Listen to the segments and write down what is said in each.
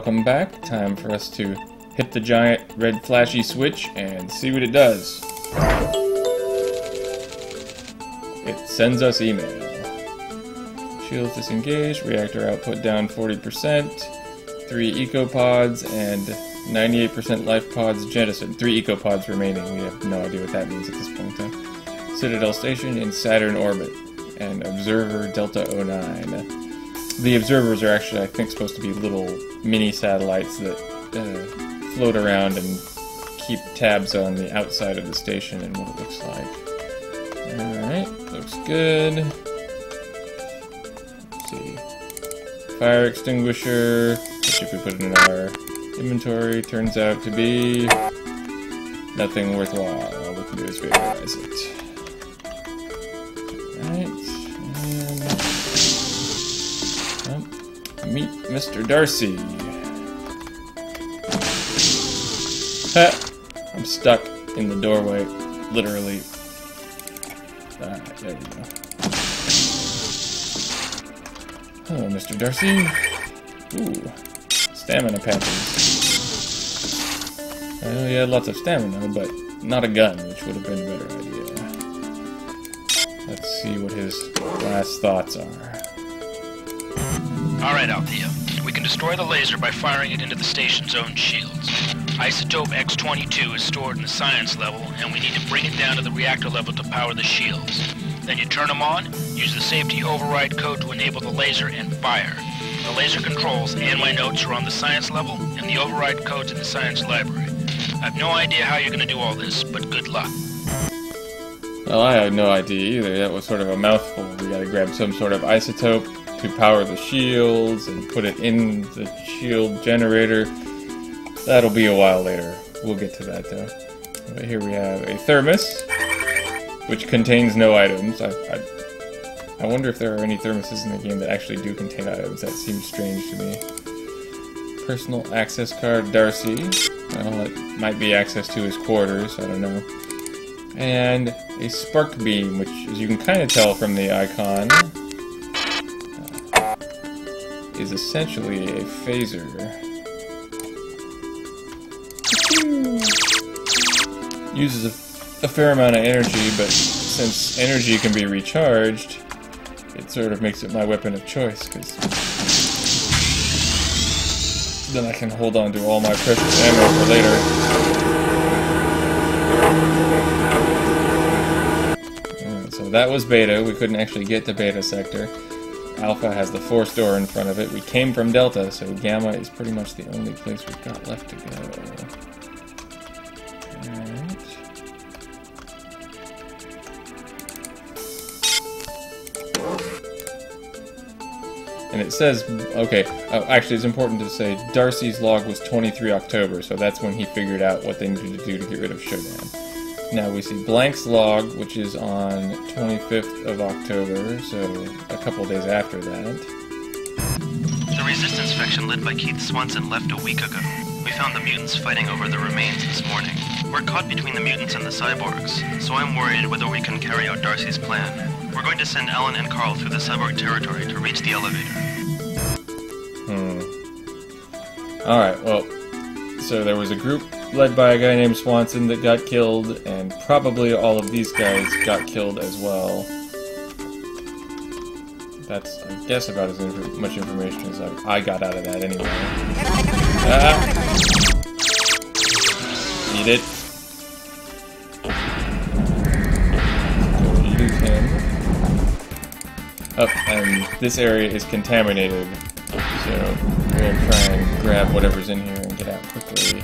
welcome back. Time for us to hit the giant red flashy switch and see what it does. It sends us email. Shields disengaged, reactor output down 40%, 3 ecopods, and 98% life pods jettisoned. 3 ecopods remaining. We have no idea what that means at this point, huh? Citadel station in Saturn orbit, and observer Delta 09. The observers are actually, I think, supposed to be little mini satellites that float around and keep tabs on the outside of the station and what it looks like. Alright, looks good. Let's see. Fire extinguisher, which if we put it in our inventory, turns out to be nothing worthwhile. All we can do is vaporize it. Alright, and meet Mr. Darcy. Ha! I'm stuck in the doorway, literally. Alright, there we go. Hello, Mr. Darcy. Ooh, stamina patches. I know he had lots of stamina, but not a gun, which would have been a better idea. Let's see what his last thoughts are. Alright, Althea. We can destroy the laser by firing it into the station's own shields. Isotope X-22 is stored in the science level, and we need to bring it down to the reactor level to power the shields. Then you turn them on, use the safety override code to enable the laser, and fire. The laser controls and my notes are on the science level, and the override code's in the science library. I have no idea how you're going to do all this, but good luck. Well, I had no idea either. That was sort of a mouthful. We gotta grab some sort of isotope to power the shields and put it in the shield generator. That'll be a while later. We'll get to that though. But here we have a thermos, which contains no items. I wonder if there are any thermoses in the game that actually do contain items. That seems strange to me. Personal access card, Darcy. Well, it might be access to his quarters, I don't know. And a spark beam, which, as you can kind of tell from the icon, is essentially a phaser. Uses a fair amount of energy, but since energy can be recharged, it sort of makes it my weapon of choice, because then I can hold on to all my precious ammo for later. So that was Beta. We couldn't actually get to Beta Sector. Alpha has the force door in front of it. We came from Delta, so Gamma is pretty much the only place we've got left to go. Alright. And it says, okay, actually it's important to say Darcy's log was 23 October, so that's when he figured out what they needed to do to get rid of Showdown. Now we see Blank's log, which is on 25th of October, so a couple days after that. The resistance faction led by Keith Swanson left a week ago. We found the mutants fighting over the remains this morning. We're caught between the mutants and the cyborgs, so I'm worried whether we can carry out Darcy's plan. We're going to send Alan and Carl through the cyborg territory to reach the elevator. Alright, well, so there was a group led by a guy named Swanson that got killed, and probably all of these guys got killed as well. That's, I guess, about as much information as I got out of that anyway. Ah! Eat it. Go use him. Oh, and this area is contaminated, so we'll try and grab whatever's in here and get out quickly.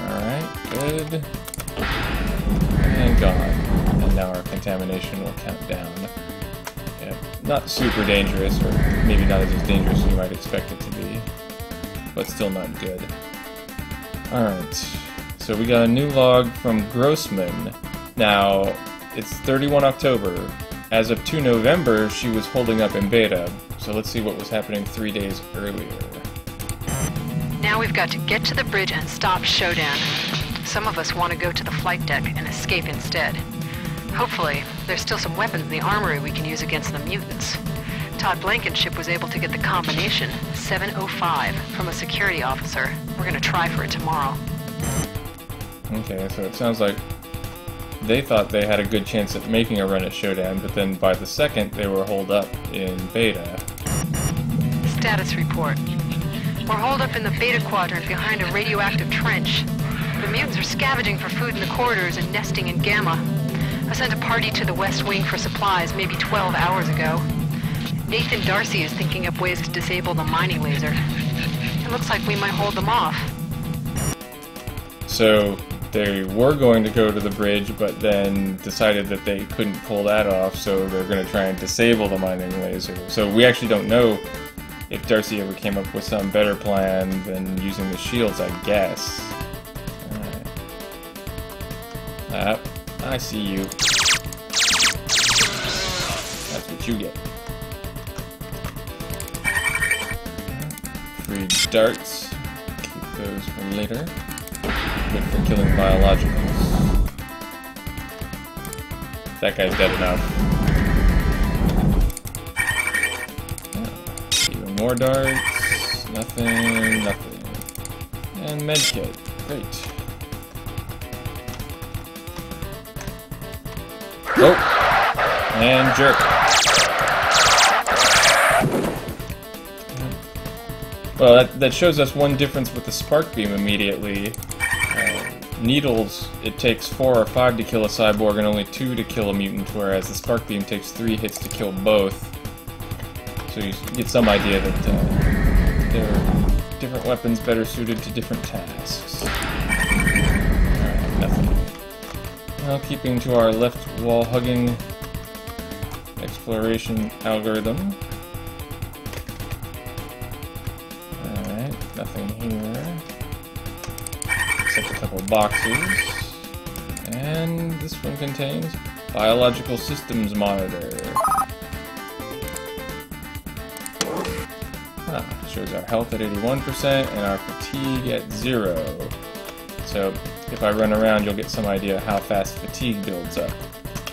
Alright, good. And gone. And now our contamination will count down. Yeah, not super dangerous, or maybe not as dangerous as you might expect it to be, but still not good. Alright, so we got a new log from Grossman. Now, it's 31 October. As of 2 November, she was holding up in beta, so let's see what was happening 3 days earlier. Now we've got to get to the bridge and stop Showdown. Some of us want to go to the flight deck and escape instead. Hopefully, there's still some weapons in the armory we can use against the mutants. Todd Blankenship was able to get the combination 705 from a security officer. We're gonna try for it tomorrow. Okay, so it sounds like they thought they had a good chance at making a run at Showdown, but then by the second they were holed up in Beta. Status report. We're holed up in the Beta Quadrant behind a radioactive trench. The mutants are scavenging for food in the corridors and nesting in Gamma. I sent a party to the West Wing for supplies maybe 12 hours ago. Nathan Darcy is thinking up ways to disable the mining laser. It looks like we might hold them off. So they were going to go to the bridge, but then decided that they couldn't pull that off, so they're going to try and disable the mining laser. So we actually don't know if Darcy ever came up with some better plan than using the shields, I guess. Alright. I see you. That's what you get. Free darts. Keep those for later. Good for killing biologicals. That guy's dead enough. Even more darts. Nothing, nothing. And medkit. Great. Oh! And jerk. Well, that shows us one difference with the spark beam immediately. Needles, it takes 4 or 5 to kill a cyborg and only 2 to kill a mutant, whereas the spark beam takes 3 hits to kill both. So you get some idea that there are different weapons better suited to different tasks. Alright, nothing. Now keeping to our left wall hugging exploration algorithm. Alright, nothing here. Except a couple boxes. And this one contains Biological Systems Monitor. Shows our health at 81% and our fatigue at 0. So if I run around, you'll get some idea how fast fatigue builds up,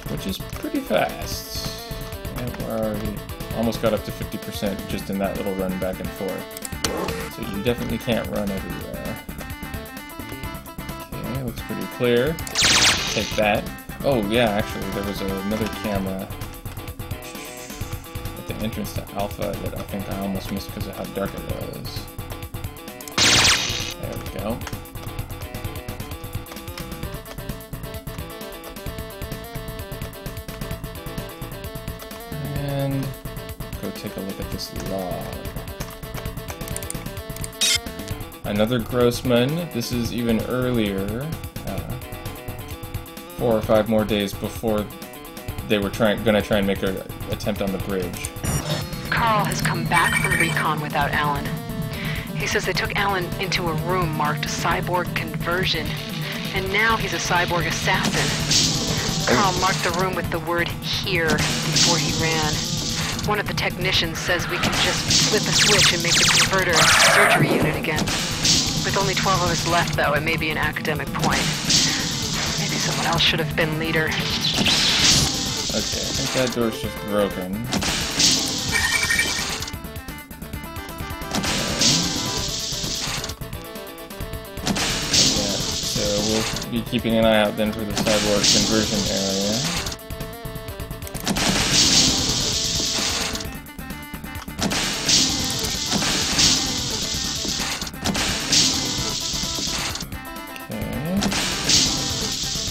which is pretty fast. And we're already almost got up to 50% just in that little run back and forth. So you definitely can't run everywhere. Okay, looks pretty clear. Take that. Oh yeah, actually there was another camera at the entrance to Alpha that I think I almost missed because of how dark it was. There we go. And go take a look at this log. Another Grossman. This is even earlier. 4 or 5 more days before they were gonna try and make an attempt on the bridge. Carl has come back from recon without Alan. He says they took Alan into a room marked cyborg conversion, and now he's a cyborg assassin. Carl marked the room with the word "here" before he ran. One of the technicians says we can just flip a switch and make the converter a surgery unit again. With only 12 of us left, though, it may be an academic point. Maybe someone else should have been leader. Okay, I think that door's just broken. Okay. Yeah, so we'll be keeping an eye out then for the cyborg conversion area.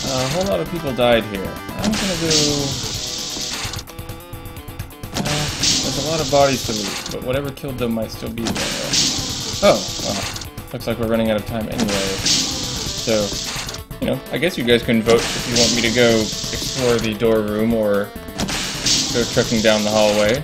A whole lot of people died here. I'm gonna go... there's a lot of bodies to loot, but whatever killed them might still be there. Oh, well, looks like we're running out of time anyway. So, you know, I guess you guys can vote if you want me to go explore the door room or go trekking down the hallway.